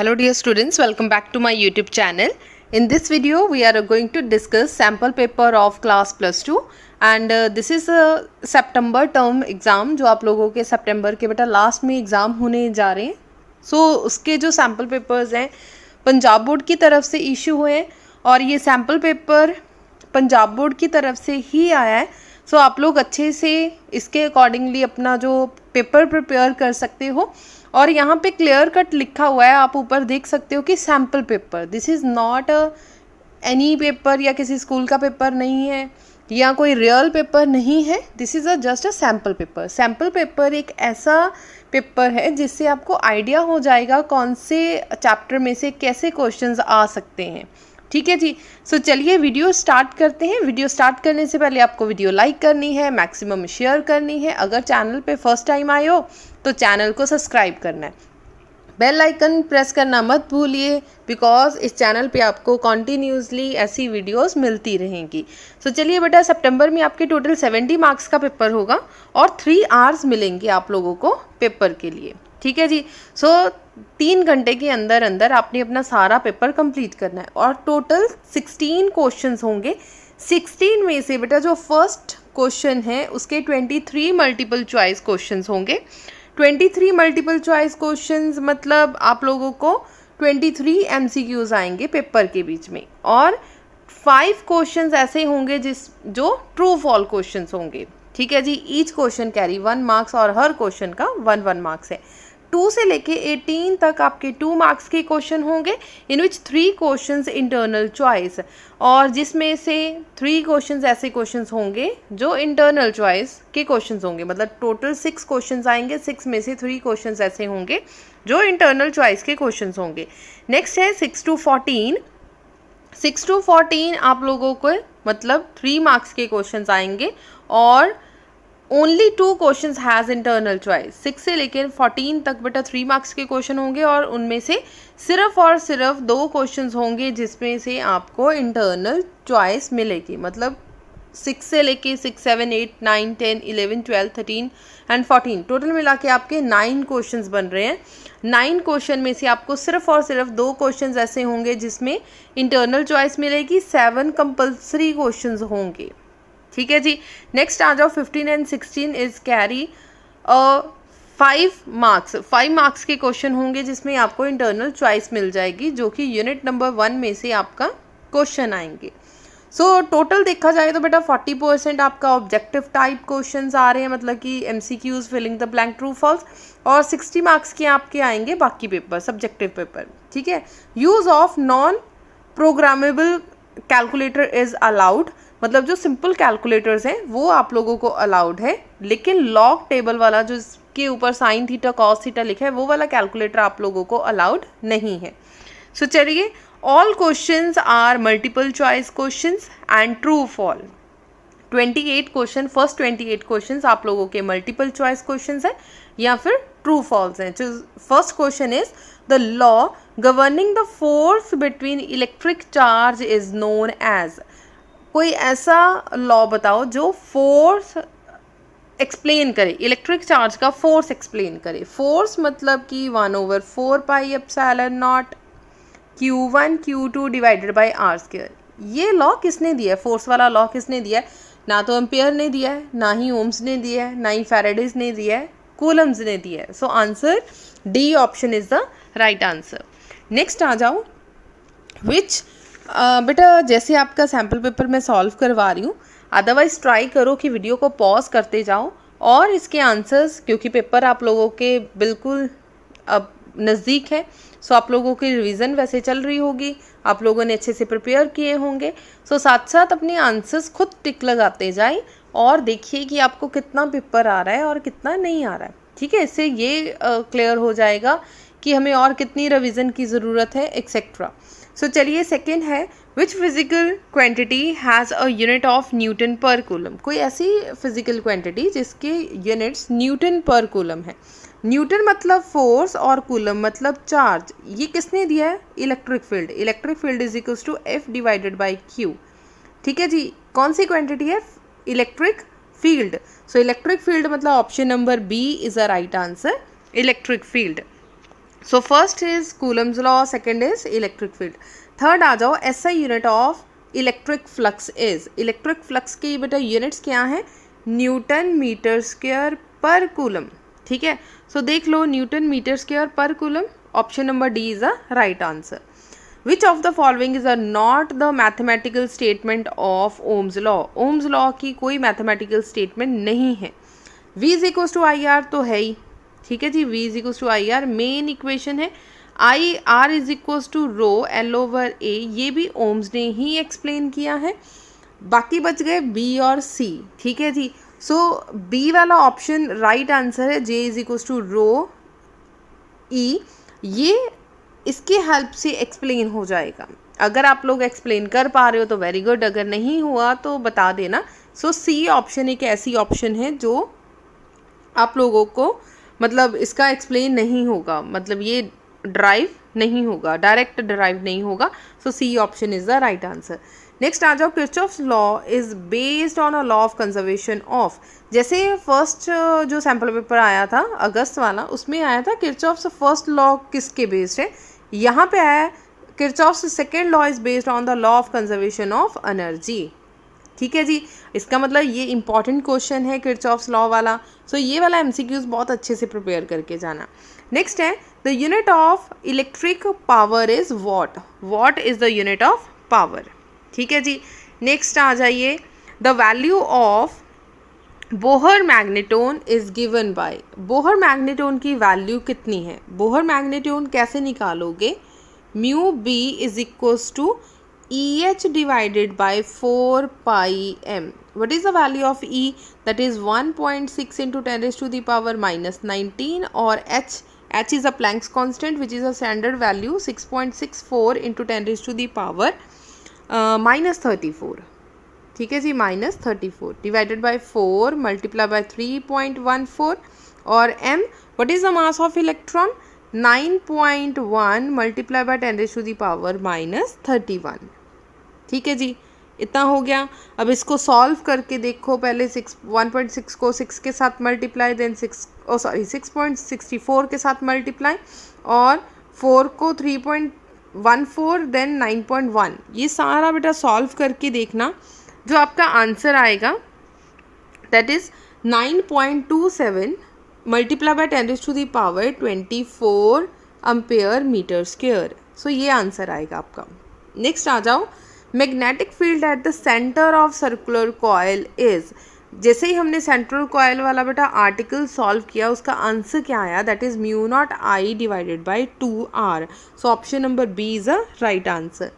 Hello dear students, welcome back to my YouTube channel. In this video we are going to discuss sample paper of class plus 2 and this is a September term exam जो आप लोगों के सितंबर के बेटा last में exam होने जा रहे हैं. उसके जो सैम्पल पेपर्स हैं पंजाब बोर्ड की तरफ से इशू हुए हैं और ये सैम्पल पेपर पंजाब बोर्ड की तरफ से ही आया है. आप लोग अच्छे से इसके अकॉर्डिंगली अपना जो पेपर प्रिपेयर कर सकते हो. और यहाँ पे क्लियर कट लिखा हुआ है, आप ऊपर देख सकते हो कि sample paper, this is not any paper या किसी स्कूल का पेपर नहीं है या कोई रियल पेपर नहीं है. This is just a sample paper. Sample paper एक ऐसा पेपर है जिससे आपको आइडिया हो जाएगा कौन से चैप्टर में से कैसे क्वेश्चंस आ सकते हैं. ठीक है जी. चलिए वीडियो स्टार्ट करते हैं. वीडियो स्टार्ट करने से पहले आपको वीडियो लाइक करनी है, मैक्सिमम शेयर करनी है. अगर चैनल पे फर्स्ट टाइम आए हो तो चैनल को सब्सक्राइब करना है, बेल आइकन प्रेस करना मत भूलिए बिकॉज इस चैनल पे आपको कॉन्टीन्यूसली ऐसी वीडियोस मिलती रहेंगी. चलिए बेटा, सितंबर में आपके टोटल 70 मार्क्स का पेपर होगा और 3 आवर्स मिलेंगे आप लोगों को पेपर के लिए. ठीक है जी. 3 घंटे के अंदर अंदर आपने अपना सारा पेपर कंप्लीट करना है और टोटल 16 क्वेश्चंस होंगे. 16 में से बेटा जो फर्स्ट क्वेश्चन है उसके 23 मल्टीपल चॉइस क्वेश्चंस होंगे. 23 मल्टीपल चॉइस क्वेश्चंस मतलब आप लोगों को 23 MCQs आएंगे पेपर के बीच में और 5 क्वेश्चंस ऐसे होंगे जो ट्रू फॉल क्वेश्चंस होंगे. ठीक है जी. ईच क्वेश्चन कैरी 1 मार्क्स और हर क्वेश्चन का 1 मार्क्स है. 2 से लेके 18 तक आपके 2 मार्क्स के क्वेश्चन होंगे इन विच 3 क्वेश्चंस इंटरनल चॉइस और जिसमें से 3 क्वेश्चंस ऐसे क्वेश्चंस होंगे जो इंटरनल चॉइस के क्वेश्चंस होंगे. मतलब टोटल 6 क्वेश्चंस आएंगे, 6 में से 3 क्वेश्चंस ऐसे होंगे जो इंटरनल चॉइस के क्वेश्चंस होंगे. नेक्स्ट है 6 to 14. 6 to 14 आप लोगों को मतलब 3 मार्क्स के क्वेश्चंस आएंगे और only 2 questions has internal choice. 6 से लेकर 14 तक बेटा 3 मार्क्स के क्वेश्चन होंगे और उनमें से सिर्फ और सिर्फ 2 क्वेश्चंस होंगे जिसमें से आपको इंटरनल चॉइस मिलेगी. मतलब 6 से लेके 6, 7, 8, 9, 10, 11, 12, 13 एंड 14 टोटल मिला के आपके 9 क्वेश्चंस बन रहे हैं. 9 क्वेश्चन में से आपको सिर्फ और सिर्फ 2 क्वेश्चंस ऐसे होंगे जिसमें इंटरनल चॉइस मिलेगी. 7 कंपल्सरी क्वेश्चंस होंगे. ठीक है जी. नेक्स्ट आ जाओ 15 एंड 16 इज कैरी 5 मार्क्स के क्वेश्चन होंगे जिसमें आपको इंटरनल चॉइस मिल जाएगी जो कि यूनिट नंबर 1 में से आपका क्वेश्चन आएंगे. टोटल देखा जाए तो बेटा 40% आपका ऑब्जेक्टिव टाइप क्वेश्चंस आ रहे हैं, मतलब कि MCQs filling the blank true false, और 60 मार्क्स के आपके आएंगे बाकी पेपर सब्जेक्टिव पेपर. ठीक है. Use of non programmable calculator is allowed. मतलब जो सिंपल कैलकुलेटर्स हैं वो आप लोगों को अलाउड है, लेकिन लॉग टेबल वाला जो इसके ऊपर साइन थीटा कॉस थीटा लिखा है वो वाला कैलकुलेटर आप लोगों को अलाउड नहीं है. चलिए, all questions are multiple choice questions and true false. 28 question, first 28 questions आप लोगों के मल्टीपल चॉइस क्वेश्चंस हैं या फिर ट्रू फॉल्स हैं. First question is the law governing the force between electric charge is known as. कोई ऐसा law बताओ जो फोर्स एक्सप्लेन करे, इलेक्ट्रिक चार्ज का फोर्स एक्सप्लेन करे. फोर्स मतलब कि 1/4 pi epsilon naught Q1 Q2 divided by R². ये लॉ किसने दिया है? फोर्स वाला लॉ किसने दिया है? ना तो एम्पियर ने दिया है, ना ही ओम्स ने दिया है, ना ही फैराडेज ने दिया है, कूलम्स ने दिया है. Answer D option is the right answer. Next आ जाओ विच बेटा जैसे आपका सैम्पल पेपर मैं सॉल्व करवा रही हूँ, अदरवाइज़ ट्राई करो कि वीडियो को पॉज करते जाओ और इसके आंसर्स, क्योंकि पेपर आप लोगों के बिल्कुल अब नज़दीक है. आप लोगों की रिवीजन वैसे चल रही होगी, आप लोगों ने अच्छे से प्रिपेयर किए होंगे. साथ साथ अपने आंसर्स खुद टिक लगाते जाए और देखिए कि आपको कितना पेपर आ रहा है और कितना नहीं आ रहा है. ठीक है. इससे ये क्लियर हो जाएगा कि हमें और कितनी रिवीजन की ज़रूरत है एक्सेट्रा. चलिए, सेकेंड है which physical quantity has a unit of newton per coulomb. कोई ऐसी फिजिकल क्वांटिटी जिसके यूनिट्स न्यूटन पर कूलम है. न्यूटन मतलब फोर्स और कूलम मतलब चार्ज. ये किसने दिया है? Electric field. Electric field is equals to F divided by Q. ठीक है जी. कौन सी क्वांटिटी है? Electric field. इलेक्ट्रिक फील्ड मतलब option number B is a right answer, electric field. So first is Coulomb's law, second is electric field. Third आ जाओ, SI unit of electric flux is. Electric flux के बेटा units क्या हैं, newton metre square per coulomb. ठीक है, so देख लो newton metre square per coulomb, option number D is a right answer. Which of the following is a not the mathematical statement of Ohm's law. Ohm's law की कोई mathematical statement नहीं है। V is equal to I are तो है ही, ठीक है जी, V is equal to I R main equation है। I R is equal to rho L over A, ये भी ओम्स ने ही एक्सप्लेन किया है। बाकी बच गए B और C, ठीक है जी। सो B वाला ऑप्शन राइट आंसर है, J is equal to rho E। ये इसके हेल्प से एक्सप्लेन हो जाएगा। अगर आप लोग एक्सप्लेन कर पा रहे हो तो वेरी गुड, अगर नहीं हुआ तो बता देना। सो C ऑप्शन एक ऐसी ऑप्शन है जो आप लोगों को मतलब इसका एक्सप्लेन नहीं होगा, मतलब ये ड्राइव नहीं होगा, डायरेक्ट ड्राइव नहीं होगा। So C option is the right answer. Next आ जाओ, Kirchhoff's law is based on a law of conservation of. जैसे फर्स्ट जो सैम्पल पेपर आया था अगस्त वाला, उसमें आया था किरचॉफ्स फर्स्ट लॉ किसके बेस्ड है, यहाँ पे आया Kirchhoff's second law is based on the law of conservation of energy. ठीक है जी, इसका मतलब ये इंपॉर्टेंट क्वेश्चन है किरचॉफ्स लॉ वाला। सो ये वाला एमसीक्यूज बहुत अच्छे से प्रिपेयर करके जाना। नेक्स्ट है, the unit of electric power is watt. Watt is the unit of power, ठीक है जी। नेक्स्ट आ जाइए, the value of Bohr magneton is given by. Bohr magneton की वैल्यू कितनी है, बोहर मैग्नेटोन कैसे निकालोगे, mu B is equals to EH divided by 4 pi m. What is the value of E? That is 1.6 into 10 raised to the power minus 19, or H is a Planck's constant which is a standard value 6.64 into 10 raised to the power minus 34. ठीक है जी, minus 34 divided by 4 multiplied by 3.14, और M, what is the mass of electron? 9.1 multiplied by 10 raised to the power minus 31। ठीक है जी, इतना हो गया। अब इसको सॉल्व करके देखो, पहले 1.6 को 6 के साथ मल्टीप्लाई, देन 6.64 के साथ मल्टीप्लाई, और 4 को 3.14, देन 9.1। ये सारा बेटा सॉल्व करके देखना, जो आपका आंसर आएगा that is 9.27 multiply by 10 to the power 24 ampere metre square. So ये आंसर आएगा आपका। नेक्स्ट आ जाओ, magnetic field at the centre of circular coil is. जैसे ही हमने सेंट्रल कॉइल वाला बेटा आर्टिकल सॉल्व किया, उसका आंसर क्या आया, that is mu not I divided by 2r। So option number B is a right answer.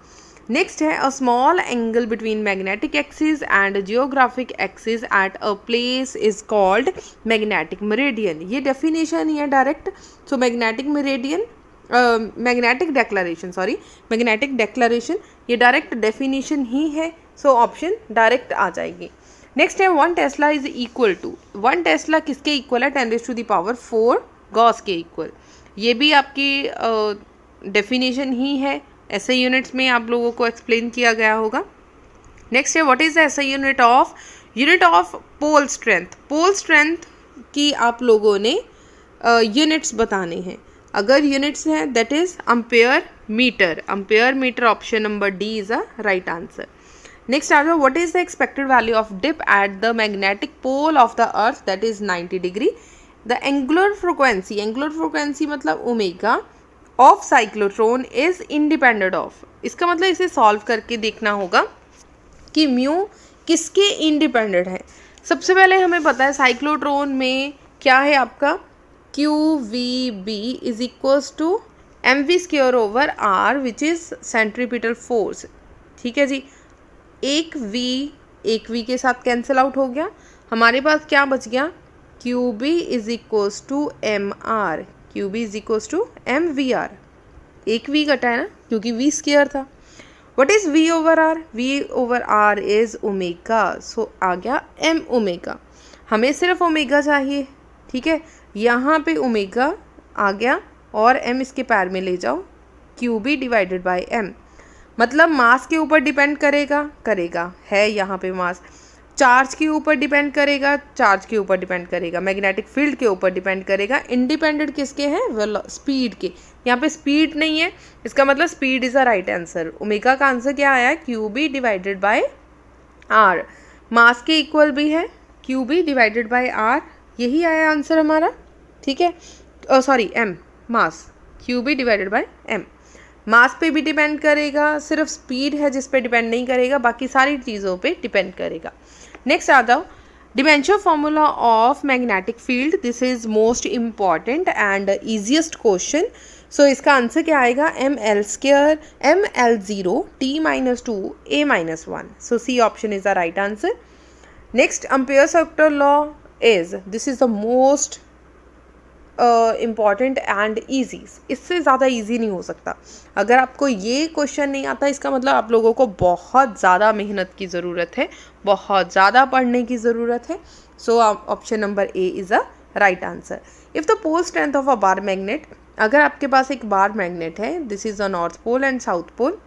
Next है, a small angle between magnetic axis and geographic axis at a place is called magnetic meridian. ये definition ही है direct. So magnetic meridian, magnetic declaration ये direct definition ही है। So option direct आ जाएगी। Next है, 1 tesla is equal to. 1 tesla किसके इक्वल है, 10 raised to the power 4 Gauss के इक्वल। ये भी आपकी डेफिनेशन ही है, ऐसे यूनिट्स में आप लोगों को एक्सप्लेन किया गया होगा। नेक्स्ट है, what is the SI unit of pole strength. Pole strength की आप लोगों ने यूनिट्स बताने हैं। अगर यूनिट्स हैं that is ampere metre, option number D is a right answer. Next आ जाओ, what is the expected value of dip at the magnetic pole of the earth, that is 90 degree. The angular frequency मतलब omega of cyclotron is independent of. इसका मतलब इसे solve करके देखना होगा कि म्यू किसके इंडिपेंडेंट है। सबसे पहले हमें पता है साइक्लोट्रॉन में क्या है आपका, QVB is equals to mv square over r which is centripetal force. ठीक है जी, एक v के साथ कैंसिल आउट हो गया, हमारे पास क्या बच गया, QB is equals to mr, QB is equals to mvr। एक v घटा है ना, क्योंकि v स्क्वायर था। What is v over r? v over r is omega. So आ गया m ओमेगा। हमें सिर्फ ओमेगा चाहिए, ठीक है, यहाँ पे ओमेगा आ गया और m इसके पैर में ले जाओ, QB डिवाइडेड बाय m। मतलब मास के ऊपर डिपेंड करेगा है यहाँ पे मास। चार्ज के ऊपर डिपेंड करेगा, चार्ज के ऊपर डिपेंड करेगा, मैग्नेटिक फील्ड के ऊपर डिपेंड करेगा। इंडिपेंडेंट किसके हैं? स्पीड के। यहाँ पे स्पीड नहीं है, इसका मतलब speed is a right answer. Omega का आंसर क्या आया? Q B divided by R. Mass के इक्वल भी है, Q B divided by R, यही आया आंसर हमारा। ठीक है, sorry M, mass, Q B divided by M. Mass पे भी डिपेंड करेगा, सिर्फ स्पीड है जिस पे डिपेंड नहीं करेगा, बाकी सारी चीज़ों पे डिपेंड करेगा। नेक्स्ट आ जाओ, dimension formula of magnetic field. This is most important and easiest question. So इसका आंसर क्या आएगा? M L square M L zero T minus two A minus one. So C option is the right answer. Next, Ampere circular law is, this is the most important and easy, इससे ज़्यादा easy नहीं हो सकता। अगर आपको ये question नहीं आता, इसका मतलब आप लोगों को बहुत ज़्यादा मेहनत की ज़रूरत है, बहुत ज़्यादा पढ़ने की ज़रूरत है। So option number A is a right answer. If the pole strength of a bar magnet, अगर आपके पास एक बार मैग्नेट है, this is the north pole and south pole,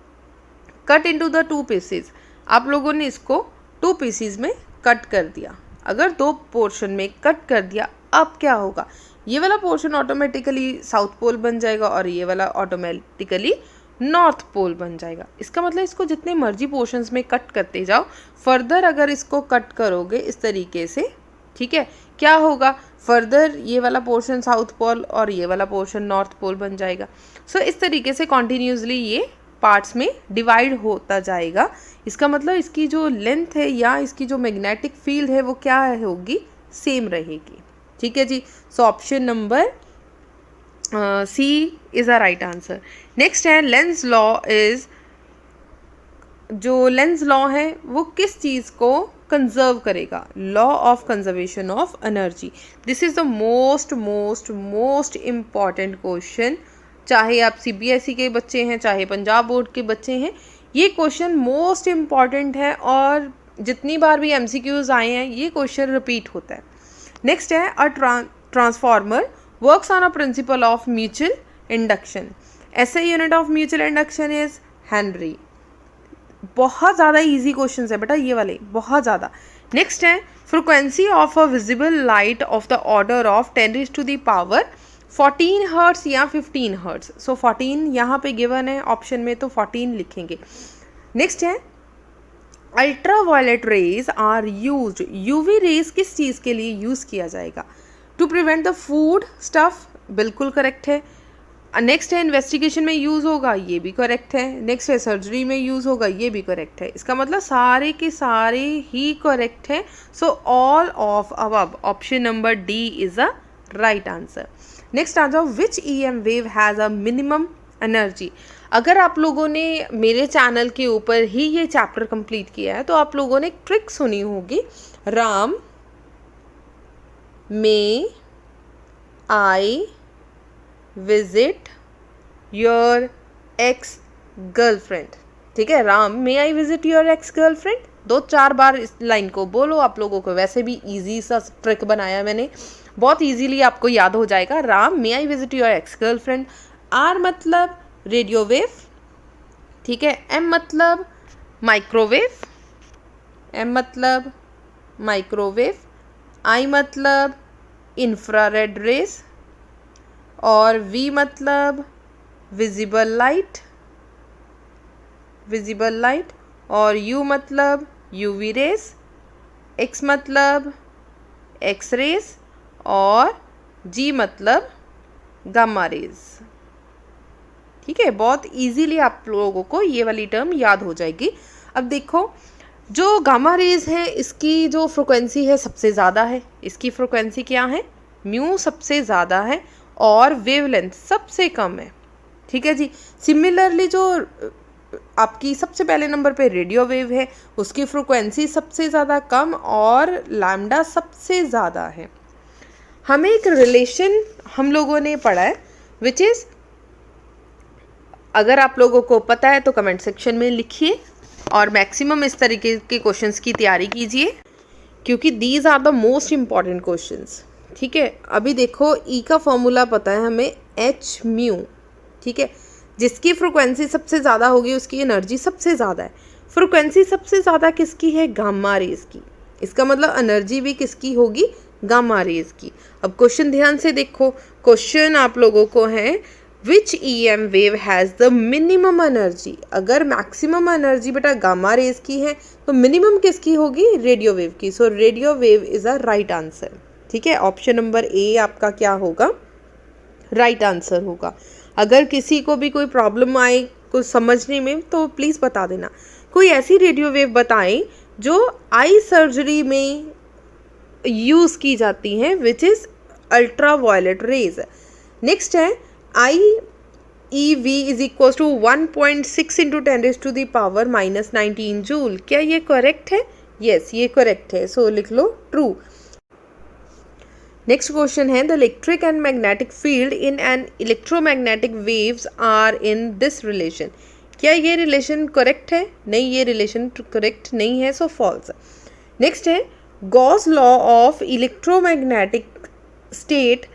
cut into the two pieces, आप लोगों ने इसको to pieces में कट कर दिया। अगर दो पोर्शन में कट कर दिया, अब क्या होगा? ये वाला पोर्शन ऑटोमेटिकली साउथ पोल बन जाएगा और ये वाला ऑटोमेटिकली नॉर्थ पोल बन जाएगा। इसका मतलब इसको जितने मर्जी पोर्शंस में कट करते जाओ, फर्दर अगर इसको कट करोगे इस तरीके से, ठीक है, क्या होगा? फर्दर ये वाला पोर्शन साउथ पोल और ये वाला पोर्शन नॉर्थ पोल बन जाएगा। सो इस तरीके से कॉन्टीन्यूसली ये पार्ट्स में डिवाइड होता जाएगा। इसका मतलब इसकी जो लेंथ है या इसकी जो मैग्नेटिक फील्ड है वो क्या होगी? सेम रहेगी। ठीक है जी। So option number C is a right answer. Next है लेंस लॉ इज, जो लेंस लॉ है वो किस चीज़ को कंजर्व करेगा? Law of conservation of energy. This is the most most most important question. चाहे आप सीबीएसई के बच्चे हैं, चाहे पंजाब बोर्ड के बच्चे हैं, ये क्वेश्चन मोस्ट इम्पॉर्टेंट है और जितनी बार भी एमसीक्यूज आए हैं ये क्वेश्चन रिपीट होता है। नेक्स्ट है, a transformer works on a principle of mutual induction. ऐसे unit of mutual induction is henry. बहुत ज़्यादा इजी क्वेश्चन है बेटा ये वाले, बहुत ज़्यादा। नेक्स्ट है, frequency of a visible light of the order of 10⁻⁴ 14 hertz या 15 हर्ट्स। सो 14 यहाँ पे गिवन है ऑप्शन में, तो 14 लिखेंगे। नेक्स्ट है, ultraviolet rays are used. UV rays किस चीज़ के लिए यूज़ किया जाएगा? To prevent the food stuff, बिल्कुल करेक्ट है। नेक्स्ट है, इन्वेस्टिगेशन में यूज़ होगा, ये भी करेक्ट है। नेक्स्ट है, सर्जरी में यूज़ होगा, ये भी करेक्ट है। इसका मतलब सारे के सारे ही करेक्ट है। So all of above, option number D is a right answer. Next आ जाओ, which EM wave has a minimum energy. अगर आप लोगों ने मेरे चैनल के ऊपर ही ये चैप्टर कंप्लीट किया है तो आप लोगों ने एक ट्रिक सुनी होगी, Ram may I visit your ex girlfriend. ठीक है, Ram may I visit your ex girlfriend, 2-4 बार इस लाइन को बोलो। आप लोगों को वैसे भी इजी सा ट्रिक बनाया मैंने, बहुत इजीली आपको याद हो जाएगा। Ram may I visit your ex girlfriend. R मतलब रेडियो वेव, ठीक है। एम मतलब माइक्रोवेव, एम मतलब माइक्रोवेव। आई मतलब इंफ्रारेड रेज और वी मतलब विजिबल लाइट, विजिबल लाइट। और यू मतलब यूवी रेज, एक्स मतलब एक्स रेज और जी मतलब गामा रेज। ठीक है, बहुत इजीली आप लोगों को ये वाली टर्म याद हो जाएगी। अब देखो, जो गामा रेज है इसकी जो फ्रिक्वेंसी है सबसे ज़्यादा है। इसकी फ्रिक्वेंसी क्या है? म्यू सबसे ज़्यादा है और वेवलेंथ सबसे कम है। ठीक है जी। सिमिलरली जो आपकी सबसे पहले नंबर पे रेडियो वेव है, उसकी फ्रिक्वेंसी सबसे ज़्यादा कम और लैम्डा सबसे ज़्यादा है। हमें एक रिलेशन हम लोगों ने पढ़ा है विच इज़, अगर आप लोगों को पता है तो कमेंट सेक्शन में लिखिए और मैक्सिमम इस तरीके के क्वेश्चंस की तैयारी कीजिए क्योंकि these are the most important questions. ठीक है, अभी देखो ई का फॉर्मूला पता है हमें, एच म्यू। ठीक है, जिसकी फ्रिक्वेंसी सबसे ज़्यादा होगी उसकी एनर्जी सबसे ज़्यादा है। फ्रिक्वेंसी सबसे ज़्यादा किसकी है? गामा रेज की। इसका मतलब एनर्जी भी किसकी होगी, गामा रेज की। अब क्वेश्चन ध्यान से देखो, क्वेश्चन आप लोगों को है which EM wave has the minimum energy. अगर मैक्सिमम एनर्जी बेटा गामा रेज की है तो मिनिमम किसकी होगी, रेडियो वेव की। So radio wave is a right answer. ठीक है, ऑप्शन नंबर ए आपका क्या होगा, राइट आंसर होगा। अगर किसी को भी कोई प्रॉब्लम आए कुछ समझने में तो प्लीज़ बता देना। कोई ऐसी रेडियो वेव बताएं जो आई सर्जरी में यूज़ की जाती हैं, which is ultraviolet rays. Next है IeV is equal to 1.6 into 10⁻⁻19 joule. क्या ये करेक्ट है? यस, ये करेक्ट है। सो लिख लो ट्रू। नेक्स्ट क्वेश्चन है the electric and magnetic field in an electromagnetic waves are in this relation. क्या ये रिलेशन करेक्ट है? नहीं, ये रिलेशन करेक्ट नहीं है, सो फॉल्स। नेक्स्ट है Gauss law of electromagnetic state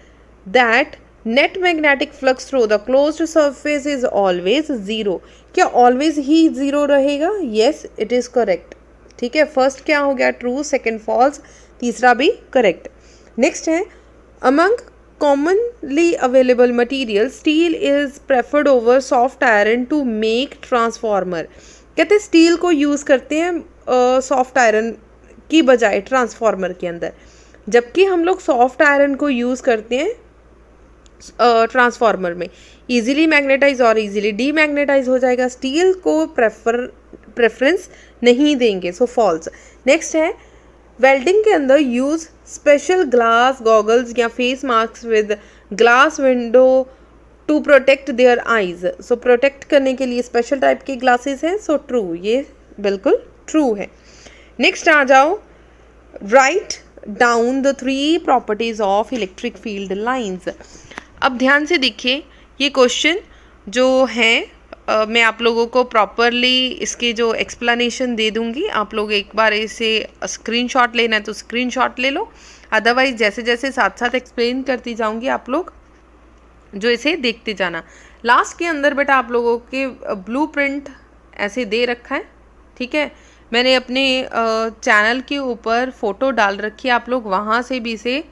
that net magnetic flux through the closed surface is always zero. क्या always ही zero रहेगा? Yes, it is correct. ठीक है, फर्स्ट क्या हो गया, ट्रू, सेकंड फॉल्स, तीसरा भी करेक्ट। नेक्स्ट है among commonly available material steel is preferred over soft iron to make transformer. कहते हैं स्टील को यूज़ करते हैं सॉफ्ट आयरन की बजाय ट्रांसफार्मर के अंदर, जबकि हम लोग सॉफ्ट आयरन को यूज़ करते हैं ट्रांसफार्मर में। इजीली मैग्नेटाइज और इजीली डीमैग्नेटाइज हो जाएगा, स्टील को प्रेफरेंस नहीं देंगे, सो फॉल्स। नेक्स्ट है वेल्डिंग के अंदर यूज स्पेशल ग्लास गॉगल्स या face mask with glass window to protect their eyes. So protect करने के लिए स्पेशल टाइप के ग्लासेस हैं, सो ट्रू, ये बिल्कुल ट्रू है। नेक्स्ट आ जाओ, write down the 3 properties of electric field lines. अब ध्यान से देखिए, ये क्वेश्चन जो है मैं आप लोगों को प्रॉपरली इसके जो एक्सप्लेनेशन दे दूंगी। आप लोग एक बार इसे स्क्रीनशॉट लेना है तो स्क्रीनशॉट ले लो, अदरवाइज जैसे जैसे साथ साथ एक्सप्लेन करती जाऊंगी आप लोग जो इसे देखते जाना। लास्ट के अंदर बेटा आप लोगों के ब्लूप्रिंट ऐसे दे रखा है। ठीक है, मैंने अपने चैनल के ऊपर फ़ोटो डाल रखी है, आप लोग वहाँ से भी इसे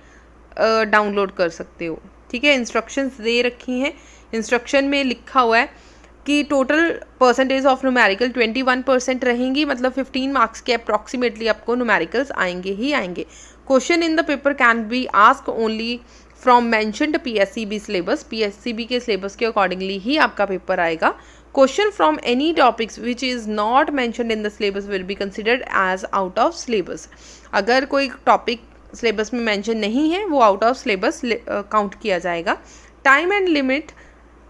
डाउनलोड कर सकते हो। ठीक है, इंस्ट्रक्शंस दे रखी हैं। इंस्ट्रक्शन में लिखा हुआ है कि टोटल परसेंटेज ऑफ न्यूमेरिकल 21% रहेंगी, मतलब 15 मार्क्स के अप्रॉक्सीमेटली आपको न्यूमेरिकल्स आएंगे ही आएंगे। Question in the paper can be ask only from mentioned PSCB syllabus. PSCB के सिलेबस के अकॉर्डिंगली ही आपका पेपर आएगा। Question from any topics which is not mentioned in the syllabus will be considered as out of syllabus. अगर कोई topic syllabus में mention नहीं है वो आउट ऑफ सिलेबस काउंट किया जाएगा। Time and limit,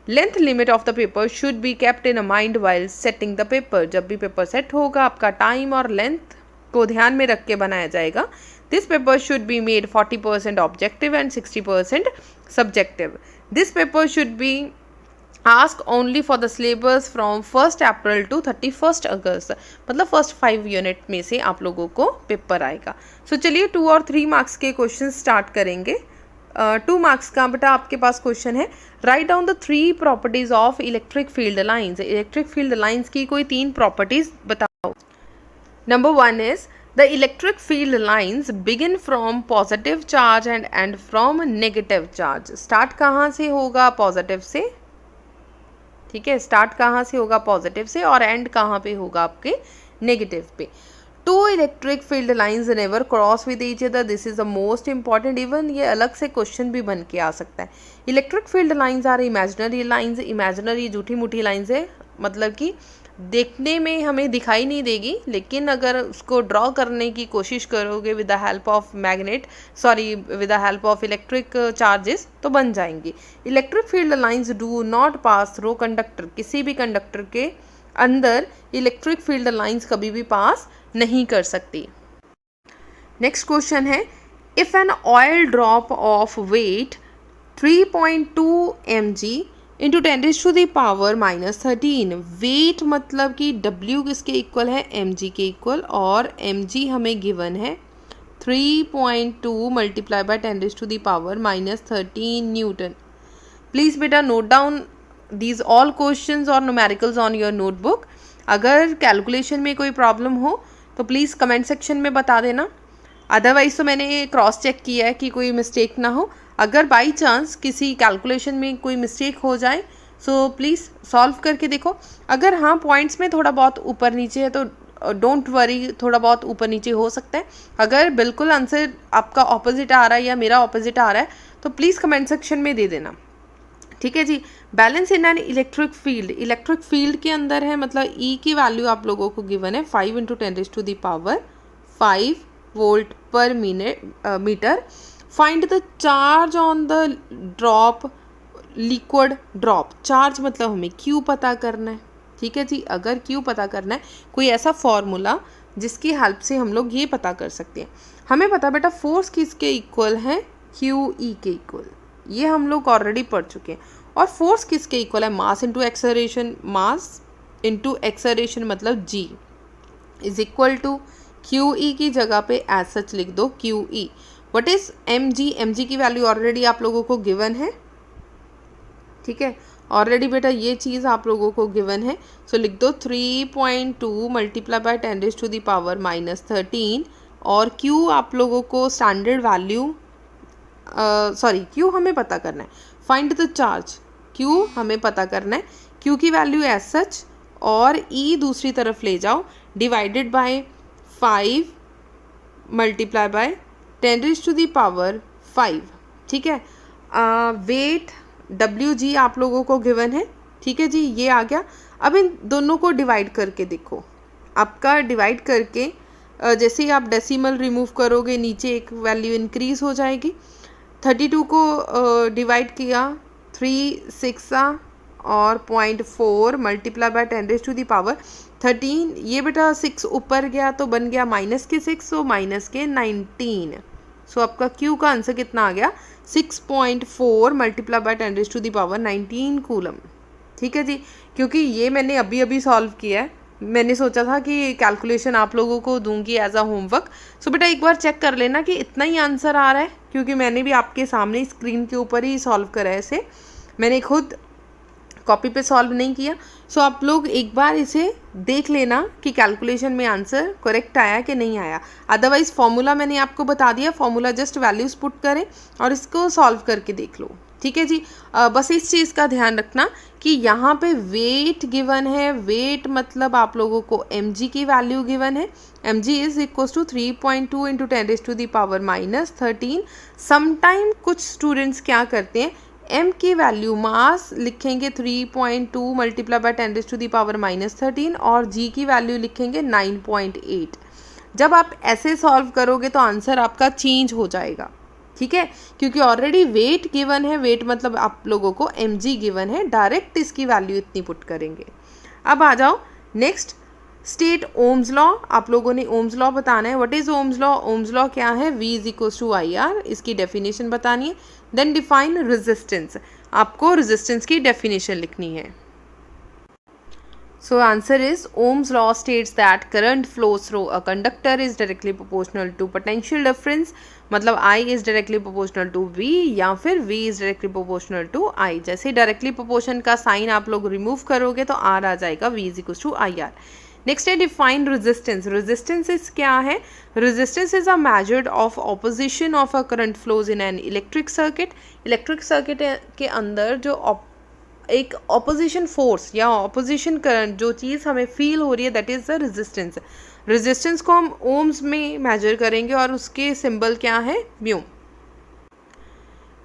length limit of the paper should be kept in a mind while setting the paper. जब भी पेपर सेट होगा आपका टाइम और लेंथ को ध्यान में रख के बनाया जाएगा। This paper should be made 40% objective and 60% subjective. This paper should be ask only for the syllabus from 1 April to 31 August. मतलब फर्स्ट 5 यूनिट में से आप लोगों को पेपर आएगा। सो चलिए 2 और 3 मार्क्स के क्वेश्चन स्टार्ट करेंगे। 2 मार्क्स का बेटा आपके पास क्वेश्चन है, write down the 3 properties of electric field lines. Electric field lines की कोई 3 प्रॉपर्टीज बताओ। Number 1 is the electric field lines begin from positive charge and and from negative charge. Start कहाँ से होगा? पॉजिटिव से। ठीक है, स्टार्ट कहाँ से होगा? पॉजिटिव से, और एंड कहाँ पे होगा? आपके नेगेटिव पे। 2 electric field lines never cross with each other, this is the most important. Even ये अलग से क्वेश्चन भी बन के आ सकता है। Electric field lines are imaginary lines. Imaginary झूठी मूठी लाइंस है, मतलब कि देखने में हमें दिखाई नहीं देगी, लेकिन अगर उसको ड्रॉ करने की कोशिश करोगे with the help of with the help of electric charges तो बन जाएंगी। Electric field lines do not pass through conductor. किसी भी कंडक्टर के अंदर इलेक्ट्रिक फील्ड लाइंस कभी भी पास नहीं कर सकती। नेक्स्ट क्वेश्चन है, if an oil drop of weight 3.2 mg into 10⁻⁻13। Weight मतलब कि W किसके इक्वल है? mg के इक्वल, और mg हमें गिवन है 3.2 मल्टीप्लाई बाय 10⁻⁻13 न्यूटन। प्लीज़ बेटा note down these all questions और न्यूमेरिकल्स ऑन योर नोटबुक। अगर कैलकुलेशन में कोई प्रॉब्लम हो तो प्लीज़ कमेंट सेक्शन में बता देना। अदरवाइज़ तो मैंने क्रॉस चेक किया है कि कोई मिस्टेक ना हो। अगर बाई चांस किसी कैलकुलेशन में कोई मिस्टेक हो जाए सो प्लीज़ सॉल्व करके देखो। अगर हाँ पॉइंट्स में थोड़ा बहुत ऊपर नीचे है तो डोंट वरी, थोड़ा बहुत ऊपर नीचे हो सकता है। अगर बिल्कुल आंसर आपका ऑपोजिट आ रहा है या मेरा ऑपोजिट आ रहा है तो प्लीज़ कमेंट सेक्शन में दे देना, ठीक है जी। Balance in an electric field, electric field के अंदर है मतलब ई की वैल्यू आप लोगों को गिवन है 5 × 10⁵ 5 volt per metre. Find the charge on the drop liquid drop. Charge मतलब हमें क्यू पता करना है, ठीक है जी। अगर क्यू पता करना है, कोई ऐसा फॉर्मूला जिसकी हेल्प से हम लोग ये पता कर सकते हैं। हमें पता बेटा फोर्स किसके इक्वल है, क्यू ई के इक्वल, ये हम लोग ऑलरेडी पढ़ चुके हैं। और फोर्स किसके इक्वल है, mass into acceleration, mass into acceleration मतलब G is equal to Q E की जगह पे एज सच लिख दो Q E. What is M G, M G की वैल्यू ऑलरेडी आप लोगों को गिवन है, ठीक है। ऑलरेडी बेटा ये चीज़ आप लोगों को गिवन है, सो लिख दो 3.2 × 10⁻⁻13 और क्यू आप लोगों को स्टैंडर्ड वैल्यू क्यू हमें पता करना है। फाइंड द चार्ज, क्यू हमें पता करना है, क्यू की वैल्यू एज सच और ई दूसरी तरफ ले जाओ, डिवाइडेड बाय 5 × 10⁵, ठीक है। वेट डब्ल्यू जी आप लोगों को गिवन है, ठीक है जी, ये आ गया। अब इन दोनों को डिवाइड करके देखो, आपका डिवाइड करके जैसे ही आप डेसिमल रिमूव करोगे नीचे एक वैल्यू इंक्रीज हो जाएगी। 32 को डिवाइड किया 3 6 और 0.4 × 10⁻13, ये बेटा 6 ऊपर गया तो बन गया -6, सो -19। सो आपका क्यू का आंसर कितना आ गया, 6.4 × 10⁻19 कूलम, ठीक है जी। क्योंकि ये मैंने अभी अभी सॉल्व किया है, मैंने सोचा था कि कैलकुलेशन आप लोगों को दूंगी एज अ होमवर्क। सो बेटा एक बार चेक कर लेना कि इतना ही आंसर आ रहा है, क्योंकि मैंने भी आपके सामने स्क्रीन के ऊपर ही सॉल्व करा है इसे, मैंने खुद कॉपी पे सॉल्व नहीं किया। सो आप लोग एक बार इसे देख लेना कि कैलकुलेशन में आंसर करेक्ट आया कि नहीं आया। अदरवाइज फॉर्मूला मैंने आपको बता दिया, फॉर्मूला जस्ट वैल्यूज पुट करें और इसको सॉल्व करके देख लो, ठीक है जी। बस इस चीज़ का ध्यान रखना कि यहाँ पे वेट गिवन है, वेट मतलब आप लोगों को mg की वैल्यू गिवन है, mg is equal to 3.2 × 10⁻13। Sometime कुछ स्टूडेंट्स क्या करते हैं, m की वैल्यू मास लिखेंगे 3.2 × 10⁻13 और g की वैल्यू लिखेंगे 9.8। जब आप ऐसे सॉल्व करोगे तो आंसर आपका चेंज हो जाएगा, ठीक है, क्योंकि ऑलरेडी वेट गिवन है, वेट मतलब आप लोगों को mg गिवन है, डायरेक्ट इसकी वैल्यू इतनी पुट करेंगे। अब आ जाओ नेक्स्ट, स्टेट ओम्स लॉ। आप लोगों ने ओम्स लॉ बताना है। What is Ohm's law, Ohm's law क्या है, V is equal to IR, इसकी डेफिनेशन बतानी है। देन डिफाइन रेजिस्टेंस, आपको रेजिस्टेंस की डेफिनेशन लिखनी है। So answer is Ohm's law states that current flows through a conductor is directly proportional to potential difference, मतलब I is directly proportional to V या फिर V is directly proportional to I। जैसे directly proportion का sign आप लोग remove करोगे तो R आ जाएगा, V is equal to IR। Next है डिफाइन रेजिस्टेंस। रेजिस्टेंस इज क्या है, resistance is a measured of opposition of a current flows in an electric circuit. Electric circuit के अंदर जो एक ऑपोजिशन फोर्स या ऑपोजिशन करंट जो चीज़ हमें फील हो रही है, that is the resistance. Resistance को हम ओम्स में मेजर करेंगे और उसके सिंबल क्या है, म्यू।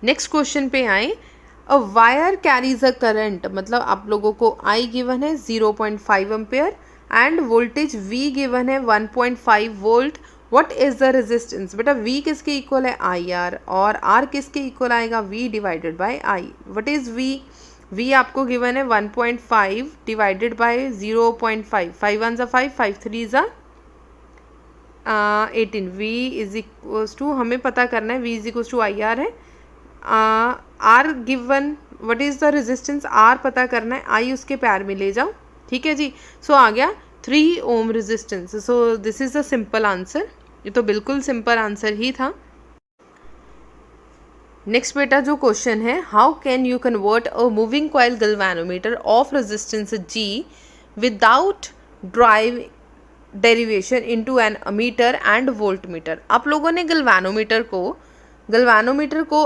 नेक्स्ट क्वेश्चन पे आए, a wire carries a current, मतलब आप लोगों को आई गिवन है 0.5 ampere end voltage V given है 1.5 volt. What is the resistance, बेटा V किसके इक्वल है, IR, और R किसके इक्वल आएगा, V divided by I। What is V आपको गिवन है 1.5 डिवाइडेड बाय 0.5, 5 1 ज़ा 5, 5 3 ज़ा 18। V इज इक्वल टू, हमें पता करना है V is equal to IR है, R given, what is the resistance, R पता करना है, I उसके पैर में ले जाओ, ठीक है जी। सो आ गया 3 ohm resistance. So this is the simple answer, ये तो बिल्कुल सिंपल आंसर ही था। नेक्स्ट बेटा जो क्वेश्चन है, how can you convert a moving coil galvanometer of resistance G without derivation into an ammeter and voltmeter. आप लोगों ने गल्वानोमीटर को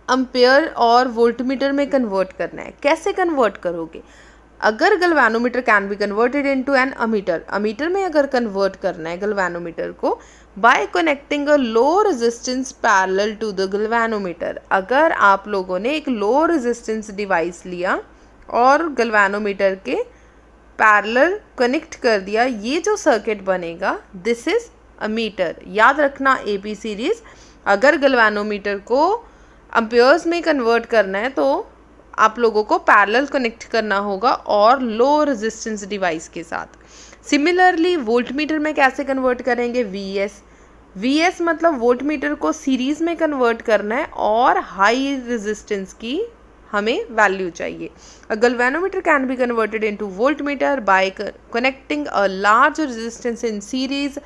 अम्पेयर और वोल्टमीटर में कन्वर्ट करना है। कैसे कन्वर्ट करोगे? अगर galvanometer can be converted into an ammeter में अगर कन्वर्ट करना है गल्वानोमीटर को by connecting a low resistance parallel to the galvanometer. अगर आप लोगों ने एक लो रेजिस्टेंस डिवाइस लिया और गल्वानोमीटर के पैरेलल कनेक्ट कर दिया, ये जो सर्किट बनेगा दिस इज अमीटर। याद रखना एपी सीरीज, अगर गल्वानोमीटर को अम्पेयर्स में कन्वर्ट करना है तो आप लोगों को पैरेलल कनेक्ट करना होगा और लो रेजिस्टेंस डिवाइस के साथ। सिमिलरली वोल्टमीटर में कैसे कन्वर्ट करेंगे? वीएस मतलब वोल्टमीटर को सीरीज में कन्वर्ट करना है और हाई रेजिस्टेंस की हमें वैल्यू चाहिए। A galvanometer can be converted into voltmeter by connecting a large resistance in series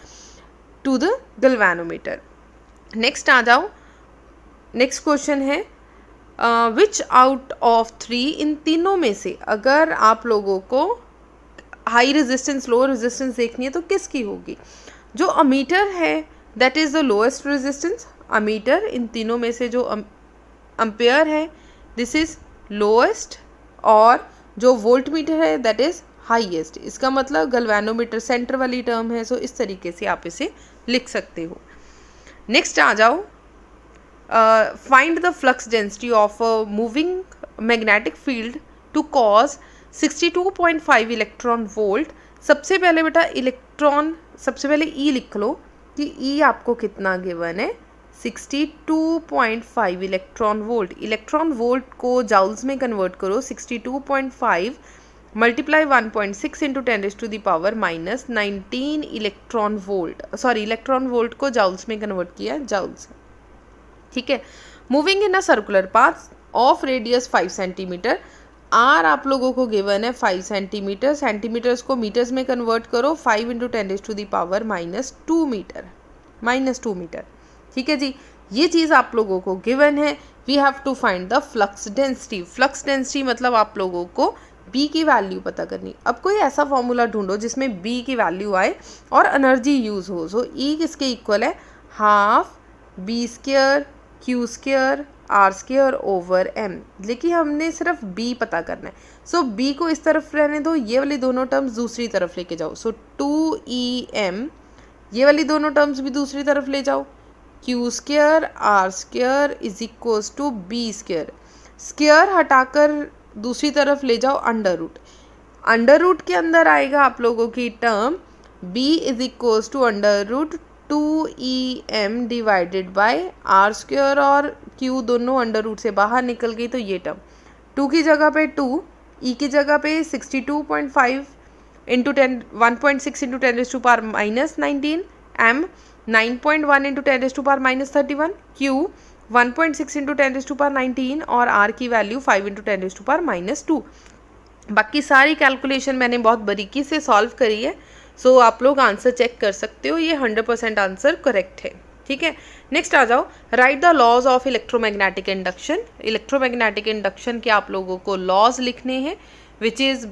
to the galvanometer. Next आ जाओ, नेक्स्ट क्वेश्चन है विच आउट ऑफ 3, इन तीनों में से अगर आप लोगों को हाई रेजिस्टेंस लो रेजिस्टेंस देखनी है तो किसकी होगी? जो अमीटर है that is the lowest resistance. Ammeter इन तीनों में से जो अम्पेयर है दिस इज़ लोएस्ट, और जो वोल्टमीटर है दैट इज़ हाईएस्ट। इसका मतलब गल्वानोमीटर सेंटर वाली टर्म है, सो इस तरीके से आप इसे लिख सकते हो। नेक्स्ट आ जाओ, find the flux density of a moving magnetic field to cause 62.5 electron volt. सबसे पहले बेटा सबसे पहले E लिख लो कि E आपको कितना गिवन है, 62.5 इलेक्ट्रॉन वोल्ट। इलेक्ट्रॉन वोल्ट को जाउल्स में कन्वर्ट करो, 62.5 multiply 1.6 into 10⁻⁻19 electron volt. Sorry, electron volt को जाउल्स में कन्वर्ट किया, जाउल्स, ठीक है। Moving in a circular path of radius 5 centimetre. R आप लोगों को गिवन है 5 सेंटीमीटर, सेंटीमीटर्स को मीटर्स में कन्वर्ट करो, 5 इंटू 10⁻⁻2 मीटर, ठीक है जी। ये चीज़ आप लोगों को गिवन है। We have to find the flux density. Flux density मतलब आप लोगों को बी की वैल्यू पता करनी। अब कोई ऐसा फॉर्मूला ढूंढो जिसमें बी की वैल्यू आए और एनर्जी यूज़ हो। सो ई किसके इक्वल है? Half B square Q square R square over M. लेकिन हमने सिर्फ बी पता करना है, सो बी को इस तरफ रहने दो, ये वाली दोनों टर्म्स दूसरी तरफ लेके जाओ। सो 2em, ये वाली दोनों टर्म्स भी दूसरी तरफ ले जाओ। Q square R square is equals to B square. Square हटाकर दूसरी तरफ ले जाओ, अंडर रूट के अंदर आएगा आप लोगों की term b is equals to √2em divided by R square, और q दोनों अंडर रूट से बाहर निकल गई तो ये टर्म 2 की जगह पे 2, e की जगह पे 62.5 into 1.6 into 10⁻⁻19, m 9.1 into 10⁻31, q 1.6 into 10⁻19 और r की वैल्यू 5 इंटू 10⁻2। बाकी सारी कैलकुलेशन मैंने बहुत बारीकी से सॉल्व करी है, सो आप लोग आंसर चेक कर सकते हो, ये 100% आंसर करेक्ट है, ठीक है। नेक्स्ट आ जाओ, write the laws of electromagnetic induction. Electromagnetic induction के आप लोगों को लॉज लिखने हैं, विच इज़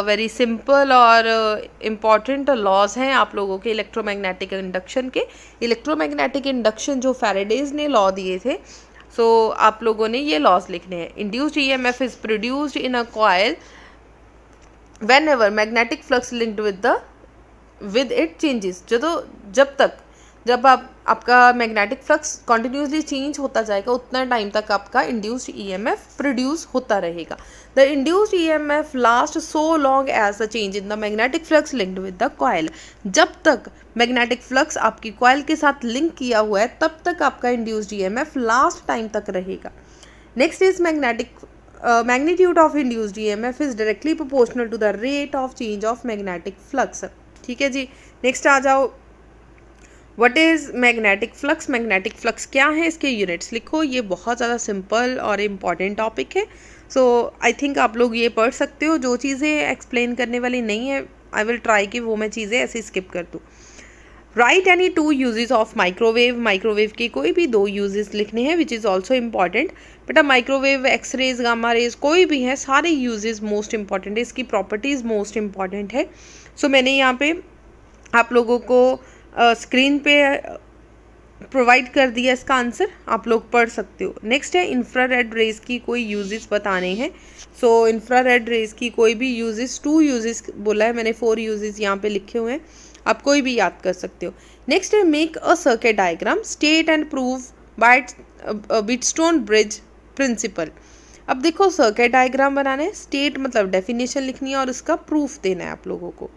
वेरी सिंपल और इम्पॉर्टेंट लॉज हैं आप लोगों के इलेक्ट्रोमैग्नेटिक इंडक्शन के। इलेक्ट्रोमैग्नेटिक इंडक्शन जो फैराडेज ने लॉ दिए थे, सो आप लोगों ने ये लॉज लिखने हैं। Induced EMF is produced in a coil whenever magnetic flux linked with it changes। जब आपका मैग्नेटिक फ्लक्स कॉन्टिन्यूसली चेंज होता जाएगा उतना टाइम तक आपका इंड्यूस्ड ईएमएफ प्रोड्यूस होता रहेगा। The induced EMF last so long as the change in the magnetic flux linked with the coil. जब तक मैग्नेटिक फ्लक्स आपकी कॉइल के साथ लिंक किया हुआ है तब तक आपका इंड्यूस्ड ईएमएफ लास्ट टाइम तक रहेगा। Next is magnitude of induced EMF is directly proportional to the rate of change of magnetic flux। ठीक है जी। नेक्स्ट आ जाओ, what is magnetic flux. Magnetic flux क्या है, इसके यूनिट्स लिखो। ये बहुत ज़्यादा सिंपल और इम्पॉर्टेंट टॉपिक है, सो आई थिंक आप लोग ये पढ़ सकते हो। जो चीज़ें एक्सप्लेन करने वाली नहीं है आई विल ट्राई कि वो मैं चीज़ें ऐसे स्किप कर दूँ। Right any 2 uses of microwave. Microwave के कोई भी 2 यूजेस लिखने हैं विच इज़ ऑल्सो इम्पॉर्टेंट। बेटा microwave x raise gamma rays कोई भी है, सारे यूजेस मोस्ट इंपॉर्टेंट है, इसकी प्रॉपर्टीज़ मोस्ट इंपॉर्टेंट है। सो मैंने यहाँ पे आप लोगों को स्क्रीन पे प्रोवाइड कर दिया इसका आंसर, आप लोग पढ़ सकते हो। नेक्स्ट है इंफ्रारेड रेज की कोई यूजेस बताने हैं। सो इंफ्रारेड रेज की कोई भी यूजेस, 2 यूजेस बोला है मैंने, 4 यूजेस यहाँ पे लिखे हुए हैं, आप कोई भी याद कर सकते हो। नेक्स्ट है make a circuit diagram, state and prove by Wheatstone bridge principle. अब देखो सर्किट डायग्राम बनाने, स्टेट मतलब डेफिनेशन लिखनी है और इसका प्रूफ देना है आप लोगों को।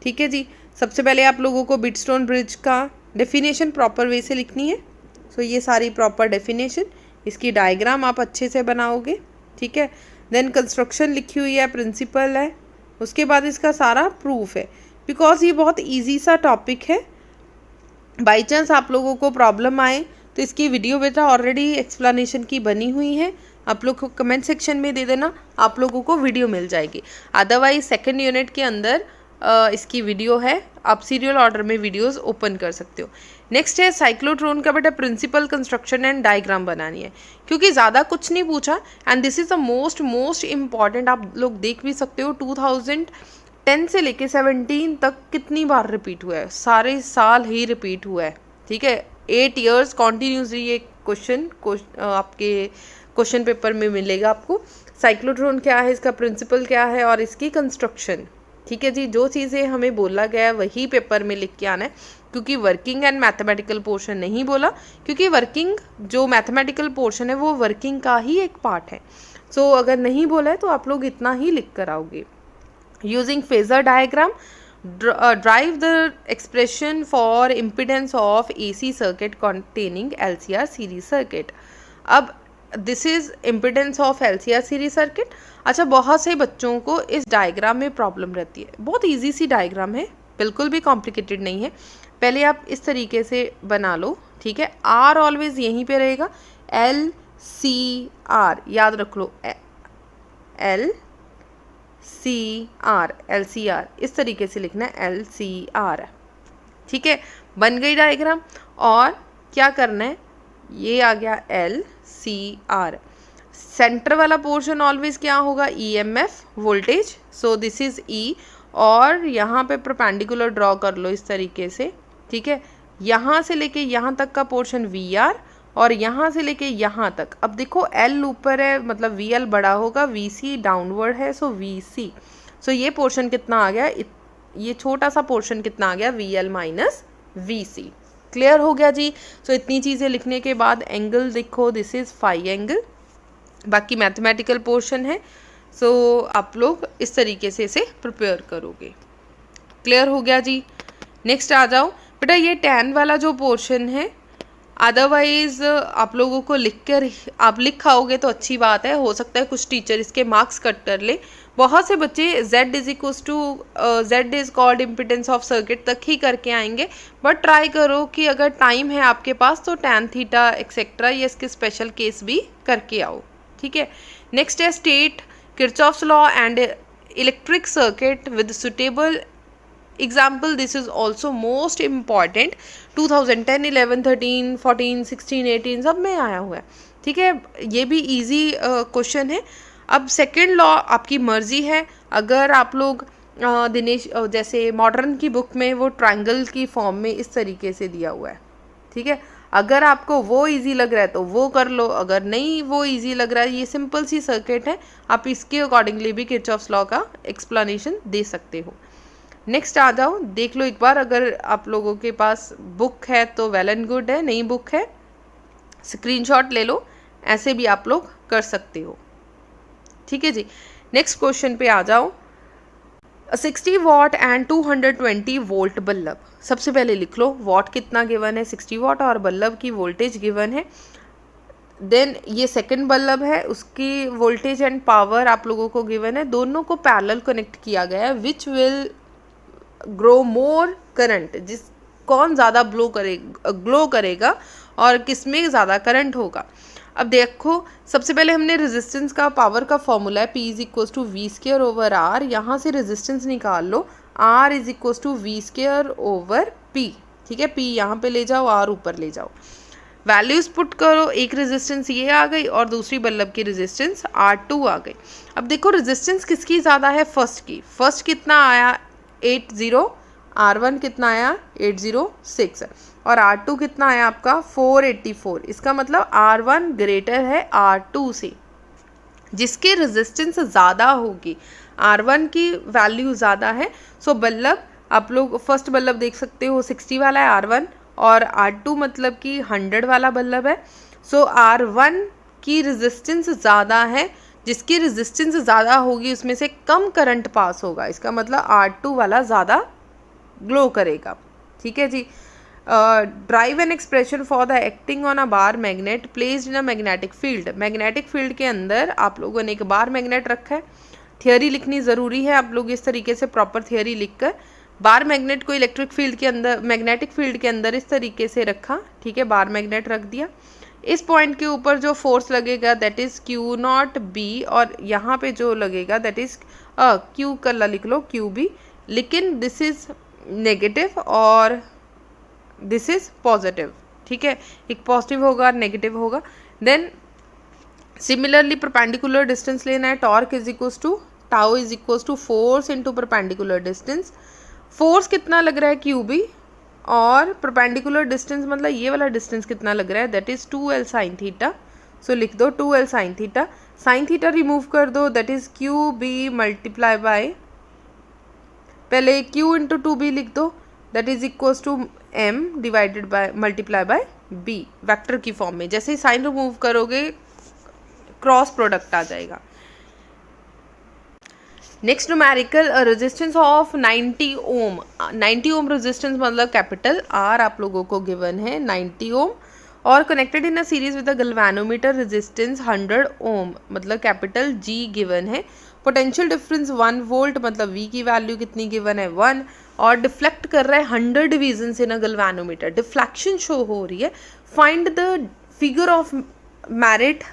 ठीक है जी, सबसे पहले आप लोगों को व्हीटस्टोन ब्रिज का डेफिनेशन प्रॉपर वे से लिखनी है। सो ये सारी प्रॉपर डेफिनेशन, इसकी डायग्राम आप अच्छे से बनाओगे। ठीक है, देन कंस्ट्रक्शन लिखी हुई है, प्रिंसिपल है, उसके बाद इसका सारा प्रूफ है। बिकॉज ये बहुत ईजी सा टॉपिक है, बाई चांस आप लोगों को प्रॉब्लम आए तो इसकी वीडियो बेटा ऑलरेडी एक्सप्लेनेशन की बनी हुई है, आप लोग को कमेंट सेक्शन में दे देना, आप लोगों को वीडियो मिल जाएगी। अदरवाइज सेकंड यूनिट के अंदर इसकी वीडियो है, आप सीरियल ऑर्डर में वीडियोस ओपन कर सकते हो। नेक्स्ट है साइक्लोट्रॉन का बेटा प्रिंसिपल, कंस्ट्रक्शन एंड डायग्राम बनानी है, क्योंकि ज़्यादा कुछ नहीं पूछा and this is the most important. आप लोग देख भी सकते हो 2010 से लेके 17 तक कितनी बार रिपीट हुआ है, सारे साल ही रिपीट हुआ है। ठीक है, 8 years कॉन्टीन्यूसली ये क्वेश्चन आपके क्वेश्चन पेपर में मिलेगा आपको। साइक्लोट्रॉन क्या है, इसका प्रिंसिपल क्या है और इसकी कंस्ट्रक्शन। ठीक है जी, जो चीज़ें हमें बोला गया है वही पेपर में लिख के आना है, क्योंकि वर्किंग एंड मैथमेटिकल पोर्शन नहीं बोला, क्योंकि वर्किंग जो मैथमेटिकल पोर्शन है वो वर्किंग का ही एक पार्ट है। सो अगर नहीं बोला है तो आप लोग इतना ही लिख कर आओगे। Using phasor diagram drive the expression for impedance of AC circuit containing LCR series circuit. अब this is impedance of LCR series circuit. अच्छा, बहुत से बच्चों को इस डायग्राम में प्रॉब्लम रहती है, बहुत इजी सी डायग्राम है, बिल्कुल भी कॉम्प्लिकेटेड नहीं है। पहले आप इस तरीके से बना लो। ठीक है, R ऑलवेज यहीं पे रहेगा, LCR याद रख लो, LCR इस तरीके से लिखना है, LCR। ठीक है, बन गई डायग्राम। और क्या करना है, ये आ गया LCR। सेंटर वाला पोर्शन ऑलवेज क्या होगा, EMF voltage, so this is E। और यहाँ पे परपेंडिकुलर ड्रॉ कर लो इस तरीके से। ठीक है, यहाँ से लेके यहाँ तक का पोर्शन VR और यहाँ से लेके यहाँ तक। अब देखो L ऊपर है मतलब VL बड़ा होगा, VC डाउनवर्ड है, सो VC। सो ये पोर्शन कितना आ गया, ये छोटा सा पोर्शन कितना आ गया, VL माइनस VC। क्लियर हो गया जी। सो इतनी चीज़ें लिखने के बाद एंगल देखो, दिस इज़ फाई एंगल, बाकी मैथमेटिकल पोर्शन है। सो आप लोग इस तरीके से इसे प्रिपेयर करोगे। क्लियर हो गया जी। नेक्स्ट आ जाओ बेटा, ये tan वाला जो पोर्शन है, अदरवाइज आप लोगों को लिख कर आप लिखाओगे तो अच्छी बात है, हो सकता है कुछ टीचर इसके मार्क्स कट कर ले। बहुत से बच्चे Z is called impedance of circuit तक ही करके आएंगे, बट ट्राई करो कि अगर टाइम है आपके पास तो tan थीटा एक्सेट्रा ये इसके स्पेशल केस भी करके आओ। ठीक है, नेक्स्ट है state Kirchhoff's law and electric circuit with suitable example. This is also most important, 2010, 11, 13, 14, 16, 18 सब में आया हुआ है। ठीक है, ये भी इजी क्वेश्चन है। अब सेकेंड लॉ आपकी मर्जी है, अगर आप लोग दिनेश जैसे मॉडर्न की बुक में वो ट्रायंगल की फॉर्म में इस तरीके से दिया हुआ है। ठीक है, अगर आपको वो इजी लग रहा है तो वो कर लो, अगर नहीं वो इजी लग रहा है, ये सिंपल सी सर्किट है, आप इसके अकॉर्डिंगली भी किरचॉफ्स लॉ का एक्सप्लेनेशन दे सकते हो। नेक्स्ट आ जाओ, देख लो एक बार, अगर आप लोगों के पास बुक है तो वेल एंड गुड है, नहीं बुक है स्क्रीनशॉट ले लो, ऐसे भी आप लोग कर सकते हो। ठीक है जी, नेक्स्ट क्वेश्चन पे आ जाओ। 60 वॉट एंड 220 वोल्ट बल्ब, सबसे पहले लिख लो वॉट कितना गिवन है 60 वॉट और बल्ब की वोल्टेज गिवन है। देन ये सेकंड बल्ब है, उसकी वोल्टेज एंड पावर आप लोगों को गिवन है, दोनों को पैरेलल कनेक्ट किया गया है। Which will grow more current, जिस कौन ज़्यादा ग्लो करेगा और किस में ज़्यादा करंट होगा। अब देखो सबसे पहले हमने रेजिस्टेंस का पावर का फॉर्मूला है P is equal to V square over R, यहाँ से रेजिस्टेंस निकाल लो, R is equal to V square over P। ठीक है, P यहाँ पे ले जाओ, R ऊपर ले जाओ, वैल्यूज पुट करो, एक रेजिस्टेंस ये आ गई और दूसरी बल्ब की रेजिस्टेंस R2 आ गई। अब देखो रेजिस्टेंस किसकी ज़्यादा है, फर्स्ट की, फर्स्ट कितना आया 80, R1 कितना आया 806 और R2 कितना आया आपका 484। इसका मतलब R1 ग्रेटर है R2 से, जिसकी रेजिस्टेंस ज़्यादा होगी, R1 की वैल्यू ज़्यादा है। सो बल्ब आप लोग फर्स्ट बल्ब देख सकते हो 60 वाला है R1 और R2 मतलब कि 100 वाला बल्ब है। सो R1 की रेजिस्टेंस ज़्यादा है, जिसकी रेजिस्टेंस ज़्यादा होगी उसमें से कम करंट पास होगा। इसका मतलब R2 वाला ज़्यादा ग्लो करेगा। ठीक है जी। Drive an expression for the acting on a bar magnet placed in a magnetic field. Magnetic field के अंदर आप लोगों ने एक बार मैग्नेट रखा है। थियोरी लिखनी ज़रूरी है, आप लोग इस तरीके से प्रॉपर थियोरी लिखकर बार मैग्नेट को इलेक्ट्रिक फील्ड के अंदर, मैग्नेटिक फील्ड के अंदर इस तरीके से रखा। ठीक है, बार मैग्नेट रख दिया। इस पॉइंट के ऊपर जो फोर्स लगेगा दैट इज़ Q0B और यहाँ पे जो लगेगा दैट इज़ Q कल्ला लिख लो QB, लेकिन दिस इज़ नेगेटिव और दिस इज़ पॉजिटिव। ठीक है, एक पॉजिटिव होगा और नेगेटिव होगा। देन सिमिलरली परपेंडिकुलर डिस्टेंस लेना है। Torque is equals to tau is equals to force into perpendicular distance. Force कितना लग रहा है QB और परपेंडिकुलर डिस्टेंस मतलब ये वाला डिस्टेंस कितना लग रहा है that is 2L sine theta. So लिख दो 2L sine theta. Sine theta remove कर दो that is QB multiply by, पहले Q इंटू 2B लिख दो that is equals to M divided by multiply by B vector की form में। जैसे ही साइन रिमूव करोगे क्रॉस प्रोडक्ट आ जाएगा। Next numerical resistance of 90 ohm. 90 ohm resistance मतलब कैपिटल R आप लोगों को गिवन है 90 ओम और connected in a series with a galvanometer resistance 100 ओम मतलब कैपिटल G गिवन है। पोटेंशियल डिफरेंस 1 वोल्ट मतलब V की वैल्यू कितनी गिवन है 1 और डिफ्लेक्ट कर रहा है 100 division in a galvanometer. Deflection show हो रही है। Find the figure of merit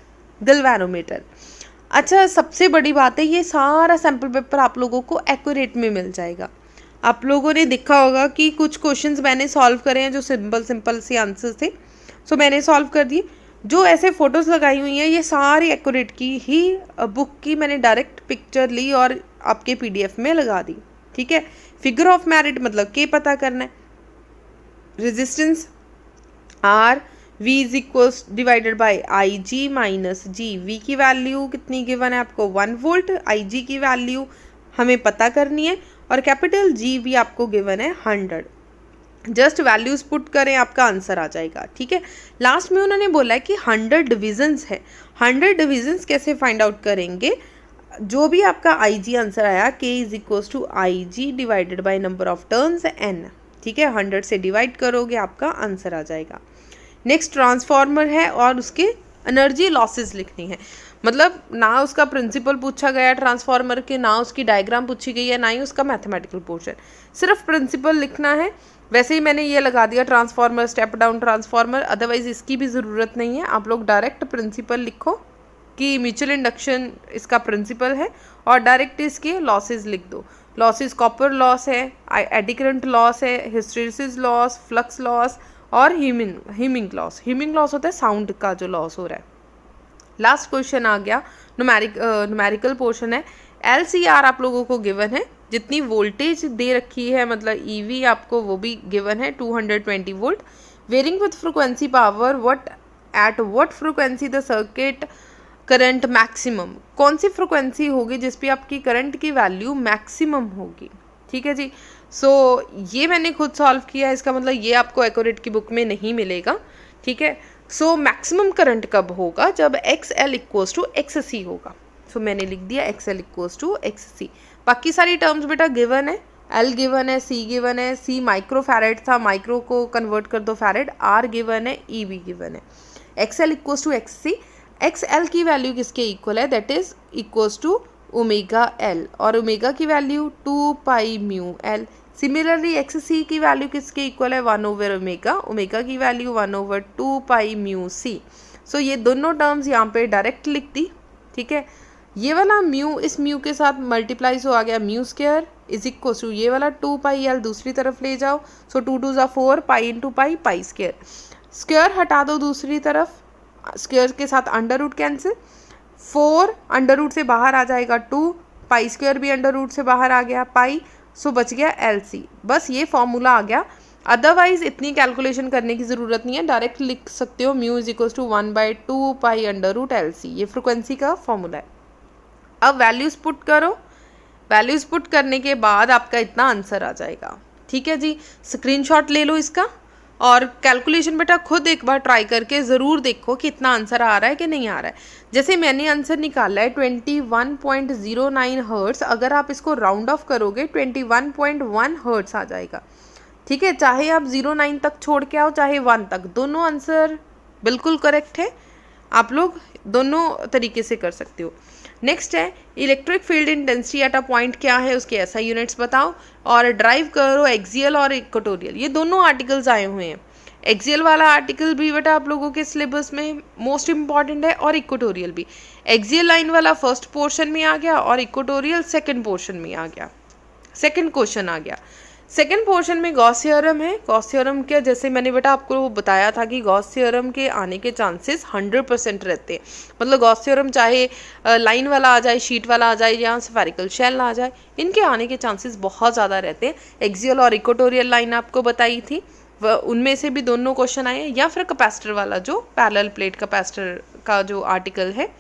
galvanometer. अच्छा, सबसे बड़ी बात है ये सारा सैम्पल पेपर आप लोगों को एक्यूरेट में मिल जाएगा। आप लोगों ने देखा होगा कि कुछ क्वेश्चंस मैंने सॉल्व करे हैं जो सिंपल से आंसर्स थे, सो मैंने सॉल्व कर दिए। जो ऐसे फोटोज लगाई हुई हैं ये सारी एक्यूरेट की ही बुक की मैंने डायरेक्ट पिक्चर ली और आपके PDF में लगा दी। ठीक है, फिगर ऑफ मेरिट मतलब के पता करना है। Resistance R V is equals divided by IG minus G। V की वैल्यू कितनी गिवन है आपको 1 वोल्ट, IG की वैल्यू हमें पता करनी है और कैपिटल G भी आपको गिवन है 100। जस्ट वैल्यूज पुट करें आपका आंसर आ जाएगा। ठीक है, लास्ट में उन्होंने बोला है कि 100 डिविजन्स है। 100 डिविजन्स कैसे फाइंड आउट करेंगे? जो भी आपका IG आंसर आया K is equals to IG divided by number of turns N। ठीक है, 100 से डिवाइड करोगे आपका आंसर आ जाएगा। नेक्स्ट ट्रांसफार्मर है और उसके एनर्जी लॉसेस लिखनी है। मतलब ना उसका प्रिंसिपल पूछा गया ट्रांसफार्मर के, ना उसकी डायग्राम पूछी गई है, ना ही उसका मैथमेटिकल पोर्शन, सिर्फ प्रिंसिपल लिखना है। वैसे ही मैंने ये लगा दिया transformer, step down transformer, otherwise इसकी भी ज़रूरत नहीं है। आप लोग डायरेक्ट प्रिंसिपल लिखो कि म्यूचुअल इंडक्शन इसका प्रिंसिपल है और डायरेक्ट इसके लॉसेज लिख दो। लॉसेज कॉपर लॉस है, एडी करंट लॉस है, हिस्टेरिसिस लॉस, फ्लक्स लॉस और हीमिंग लॉस। हीमिंग लॉस होता है साउंड का जो लॉस हो रहा है। लास्ट क्वेश्चन आ गया, न्यूमेरिकल पोर्शन है। LCR आप लोगों को गिवन है, जितनी वोल्टेज दे रखी है मतलब EV आपको वो भी गिवन है 220 volt. Varying with frequency power at what frequency the circuit current maximum. कौन सी फ्रिक्वेंसी होगी जिस पे आपकी करंट की वैल्यू मैक्सिमम होगी। ठीक है जी। सो ये मैंने खुद सॉल्व किया, इसका मतलब ये आपको एक्यूरेट की बुक में नहीं मिलेगा। ठीक है, सो मैक्सिमम करंट कब होगा? जब XL इक्वल्स टू XC होगा। सो मैंने लिख दिया XL इक्वल्स टू XC। बाकी सारी टर्म्स बेटा गिवन है, L गिवन है, C गिवन है, C माइक्रो फैरेड था, माइक्रो को कन्वर्ट कर दो फैरेड, R गिवन है, EV गिवन है। XL equals to XC। XL की वैल्यू किसके इक्वल है? That is equals to omega L और ओमेगा की value 2 pi mu L। Similarly XC की वैल्यू किसके इक्वल है? 1 ओवर ओमेगा, ओमेगा की value 1 over 2 pi mu C। So ये दोनों टर्म्स यहाँ पे डायरेक्ट लिख दी। ठीक है, ये वाला म्यू इस म्यू के साथ मल्टीप्लाई सो आ गया mu square is equal to ये वाला 2 पाई L दूसरी तरफ ले जाओ। So 2 2 4 pi into pi, pi square, square हटा दो दूसरी तरफ, स्क्वायर के साथ under root cancel, 4 under root से बाहर आ जाएगा 2, पाई स्क्वायर भी अंडर रूट से बाहर आ गया, पाई सो बच गया LC। बस ये फॉर्मूला आ गया, अदरवाइज इतनी कैलकुलेशन करने की ज़रूरत नहीं है, डायरेक्ट लिख सकते हो mu is equals to 1/2 pi under root LC, ये फ्रिक्वेंसी का फॉर्मूला है। अब वैल्यूज़ पुट करो, वैल्यूज़ पुट करने के बाद आपका इतना आंसर आ जाएगा। ठीक है जी, स्क्रीनशॉट ले लो इसका और कैलकुलेशन बेटा खुद एक बार ट्राई करके ज़रूर देखो कि इतना आंसर आ रहा है कि नहीं आ रहा है। जैसे मैंने आंसर निकाला है 21.09 हर्ट्स, अगर आप इसको राउंड ऑफ करोगे 21.1 हर्ट्स आ जाएगा। ठीक है, चाहे आप 09 तक छोड़ के आओ चाहे 1 तक, दोनों आंसर बिल्कुल करेक्ट है, आप लोग दोनों तरीके से कर सकते हो। नेक्स्ट है electric field intensity at a point क्या है, उसके SI यूनिट्स बताओ और ड्राइव करो एक्सियल और इक्वेटोरियल। ये दोनों आर्टिकल्स आए हुए हैं, एक्सियल वाला आर्टिकल भी बेटा आप लोगों के सिलेबस में मोस्ट इंपॉर्टेंट है और इक्वेटोरियल भी। एक्सियल लाइन वाला फर्स्ट पोर्शन में आ गया और इक्वेटोरियल सेकेंड पोर्शन में आ गया, सेकेंड क्वेश्चन आ गया। सेकेंड पोर्शन में गॉस थ्योरम है। गॉस थ्योरम के जैसे मैंने बेटा आपको बताया था कि गॉस थ्योरम के आने के चांसेस 100% रहते हैं, मतलब गॉस थ्योरम चाहे लाइन वाला आ जाए, शीट वाला आ जाए या स्फेरिकल शेल आ जाए, इनके आने के चांसेस बहुत ज़्यादा रहते हैं। एक्सियल और इक्वेटोरियल लाइन आपको बताई थी, उनमें से भी दोनों क्वेश्चन आए, या फिर कैपेसिटर वाला जो पैरेलल प्लेट कैपेसिटर का जो आर्टिकल है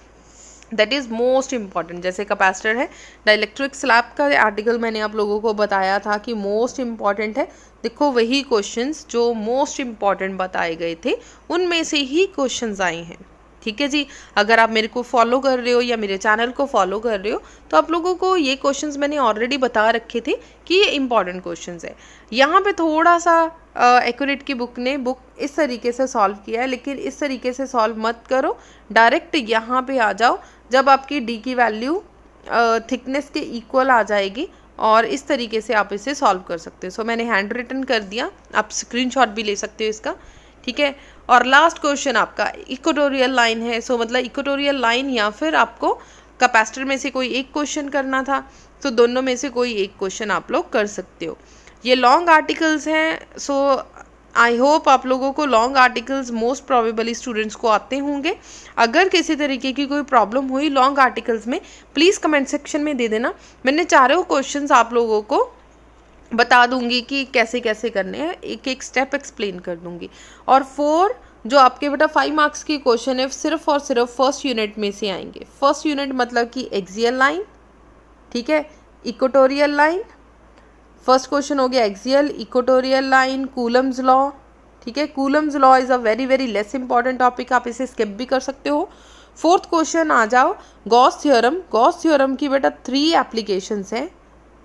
दैट इज़ मोस्ट इम्पॉर्टेंट। जैसे कैपेसिटर है, डाइलेक्ट्रिक स्लैब का आर्टिकल मैंने आप लोगों को बताया था कि मोस्ट इम्पॉर्टेंट है। देखो वही क्वेश्चंस जो मोस्ट इम्पॉर्टेंट बताए गए थे उनमें से ही क्वेश्चंस आए हैं। ठीक है जी, अगर आप मेरे को फॉलो कर रहे हो या मेरे चैनल को फॉलो कर रहे हो तो आप लोगों को ये क्वेश्चंस मैंने ऑलरेडी बता रखे थे कि ये इंपॉर्टेंट क्वेश्चंस है। यहाँ पे थोड़ा सा एक्यूरेट की बुक ने इस तरीके से सॉल्व किया है, लेकिन इस तरीके से सॉल्व मत करो, डायरेक्ट यहाँ पे आ जाओ जब आपकी डी की वैल्यू थिकनेस के इक्वल आ जाएगी और इस तरीके से आप इसे सॉल्व कर सकते हो। सो मैंने हैंड रिटन कर दिया, आप स्क्रीनशॉट भी ले सकते हो इसका। ठीक है, और लास्ट क्वेश्चन आपका इक्वेटोरियल लाइन है। सो मतलब इक्वेटोरियल लाइन या फिर आपको कैपेसिटर में से कोई एक क्वेश्चन करना था, तो दोनों में से कोई एक क्वेश्चन आप लोग कर सकते हो। ये लॉन्ग आर्टिकल्स हैं, सो आई होप आप लोगों को long articles most probably students को आते होंगे। अगर किसी तरीके की कोई प्रॉब्लम हुई लॉन्ग आर्टिकल्स में प्लीज़ कमेंट सेक्शन में दे देना, मैंने चारों क्वेश्चंस आप लोगों को बता दूंगी कि कैसे कैसे करने हैं, एक एक स्टेप एक्सप्लेन कर दूंगी। और 4 जो आपके बेटा 5 मार्क्स की क्वेश्चन है सिर्फ और सिर्फ फर्स्ट यूनिट में से आएंगे। फर्स्ट यूनिट मतलब कि एक्सियल लाइन, ठीक है, इक्वेटोरियल लाइन, फर्स्ट क्वेश्चन हो गया axial, equatorial line, Coulomb's law. ठीक है, Coulomb's law is a very very less important topic, आप इसे स्किप भी कर सकते हो। फोर्थ क्वेश्चन आ जाओ गॉस थ्योरम। गॉस थ्योरम की बेटा 3 एप्लीकेशंस हैं,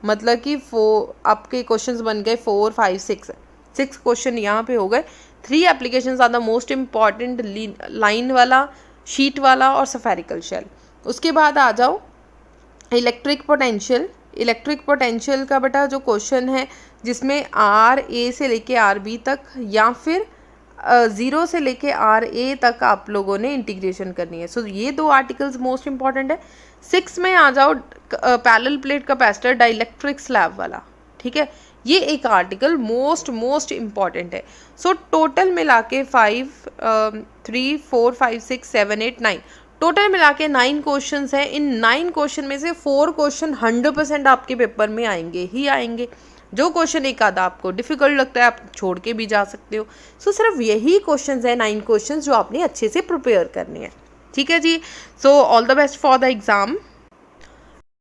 मतलब कि 4 आपके क्वेश्चंस बन गए 4 5 6 क्वेश्चन यहाँ पे हो गए। 3 applications are the most important, line वाला, शीट वाला और स्फेरिकल शेल। उसके बाद आ जाओ इलेक्ट्रिक पोटेंशियल। इलेक्ट्रिक पोटेंशियल का बेटा जो क्वेश्चन है जिसमें RA से लेके RB तक या फिर 0 से लेके RA तक आप लोगों ने इंटीग्रेशन करनी है। सो ये 2 आर्टिकल्स मोस्ट इंपॉर्टेंट है। 6 में आ जाओ parallel plate capacitor dielectric slab वाला। ठीक है, ये एक आर्टिकल मोस्ट इम्पॉर्टेंट है। सो टोटल मिला के 5 3 4 5 6 7 8 9 टोटल मिला के 9 क्वेश्चंस हैं। इन 9 क्वेश्चन में से 4 क्वेश्चन 100% आपके पेपर में आएंगे ही आएंगे। जो क्वेश्चन एक आधा आपको डिफिकल्ट लगता है आप छोड़ के भी जा सकते हो। सो सिर्फ यही क्वेश्चंस हैं 9 क्वेश्चंस जो आपने अच्छे से प्रिपेयर करने हैं। ठीक है जी, so all the best for the exam.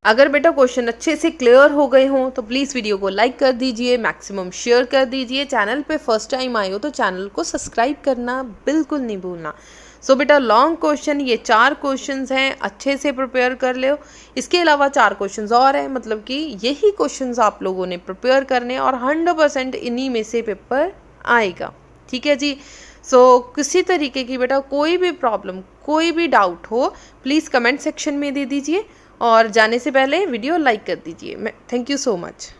अगर बेटा क्वेश्चन अच्छे से क्लियर हो गए हों तो प्लीज़ वीडियो को लाइक कर दीजिए, मैक्सिमम शेयर कर दीजिए। चैनल पे फर्स्ट टाइम आए हो तो चैनल को सब्सक्राइब करना बिल्कुल नहीं भूलना। सो बेटा लॉन्ग क्वेश्चन ये 4 क्वेश्चंस हैं, अच्छे से प्रिपेयर कर लो। इसके अलावा 4 क्वेश्चंस और हैं, मतलब कि यही क्वेश्चंस आप लोगों ने प्रिपेयर करने और 100% इन्हीं में से पेपर आएगा। ठीक है जी, सो किसी तरीके की बेटा कोई भी प्रॉब्लम, कोई भी डाउट हो प्लीज़ कमेंट सेक्शन में दे दीजिए और जाने से पहले वीडियो लाइक कर दीजिए। Thank you so much.